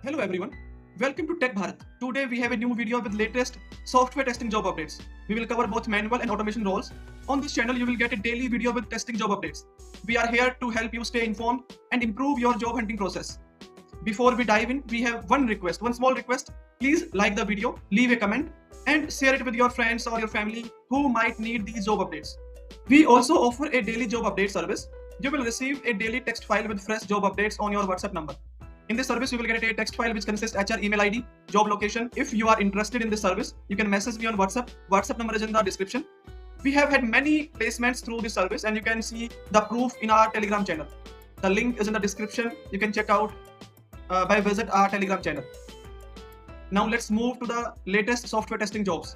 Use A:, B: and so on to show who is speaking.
A: Hello everyone, welcome to Tech Bharat. Today we have a new video with latest software testing job updates. We will cover both manual and automation roles. On this channel you will get a daily video with testing job updates. We are here to help you stay informed and improve your job hunting process. Before we dive in, we have one small request. Please like the video, leave a comment and share it with your friends or your family who might need these job updates. We also offer a daily job update service. You will receive a daily text file with fresh job updates on your WhatsApp number. In this service, you will get a text file which consists HR email ID, job location. If you are interested in this service, you can message me on WhatsApp. WhatsApp number is in the description. We have had many placements through this service and you can see the proof in our Telegram channel. The link is in the description. You can check out by visit our Telegram channel. Now let's move to the latest software testing jobs.